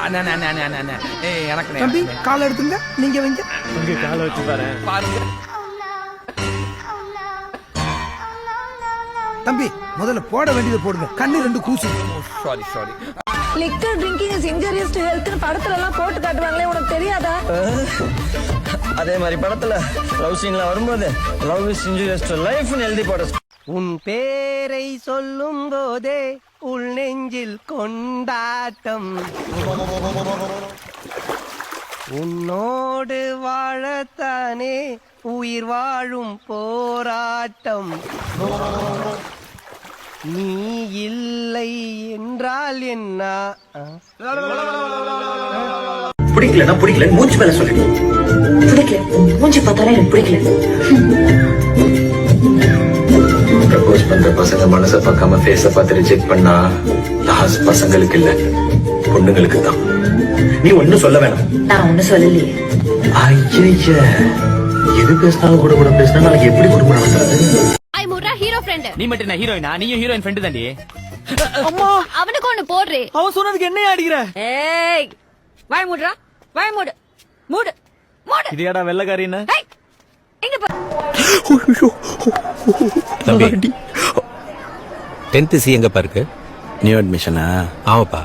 எனக்கு தம்பி காலை எடுத்துங்க, நீங்க வைங்க. இங்க காலை வச்சு பாருங்க. தம்பி முதல்ல போட வேண்டியதை போடுங்க, கண்ணு 2 கூசு. Sorry. Liquor drinking is injurious to ஹெல்த்னு படத்துல எல்லாம் போட்டு காட்டுவாங்களே, உனக்கு தெரியாதா? அதே மாதிரி படத்துல லவ் சீன்ல வரும்போது லவ் இஸ் இன்ஜூரியஸ் டு லைஃப்னு எழுதி போட. உன் பேரை சொல்லும் போதே உள் நெஞ்சில் கொண்டாட்டம், உன்னோடு வாழத்தானே உயிர் வாழும் போராட்டம், நீ இல்லை என்றால் என்ன? பிடிக்கலன்னா பிடிக்கல, மூஞ்சி மேல சொல்லிடு. பிடிக்கல, மூஞ்சி பார்த்தாலே எனக்கு பிடிக்கல. ப்ரப்போஸ் பண்ற பசங்க மனசை பார்க்காம ஃபேஸ பார்த்து ரிஜெக்ட் பண்ணா லாஸ் பசங்களுக்கு இல்ல, பொண்ணுங்களுக்கு தான். நீ ஒண்ணும் சொல்ல வேணாம். நான் ஒண்ணு சொல்லலையே. ஐய, எது பேசினாலும் கூட பேசினா நாளைக்கு எப்படி குடும்பம் நடத்துறது? ஐ முர்ரா ஹீரோ ஃப்ரெண்ட். நீ மட்டும் என்ன ஹீரோயினா? நீயும் ஹீரோயின் ஃப்ரெண்ட் தாண்டி. அம்மா அவனுக்கு ஒன்னு போடுறே. அவன் சொன்னதுக்கு என்ன அடிக்கிற? ஏய் வாய் முர்ரா, வாய் மூடு மூடு மூடு. இது ஏடா வெள்ளக்காரின்னு? ஏய் எங்க போ. தம்பி 10th சி எங்கப்பா இருக்கு? நியூ அட்மிஷனா? ஆமாப்பா.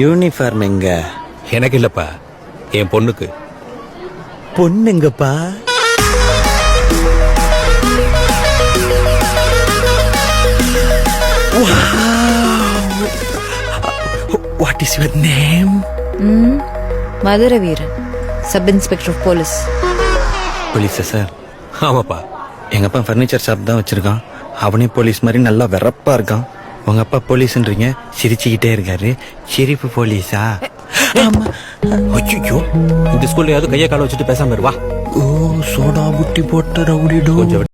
யூனிஃபார்ம் எங்க? எனக்கு இல்லப்பா, என் பொண்ணுக்கு. பொண்ணுங்கப்பா. What is your name? Madurai Veeran, sub inspector of police. போலீஸா சார்? ஆமாப்பா. எங்க அப்பா ஃபர்னிச்சர் ஷாப் தான் வச்சிருக்கான். அவனே போலீஸ் மாதிரி நல்லா வெறப்பா இருக்கான். உங்க அப்பா போலீஸ்ன்றீங்க, சிரிச்சுக்கிட்டே இருக்காரு. சிரிப்பு போலீஸா? ஐயோ, இந்த ஸ்கூல்ல யாவது கையை கால வச்சுட்டு பேசாம இருவா. ஓ, சோடா புட்டி போட்ட ரவுடிடோ. கொஞ்சம்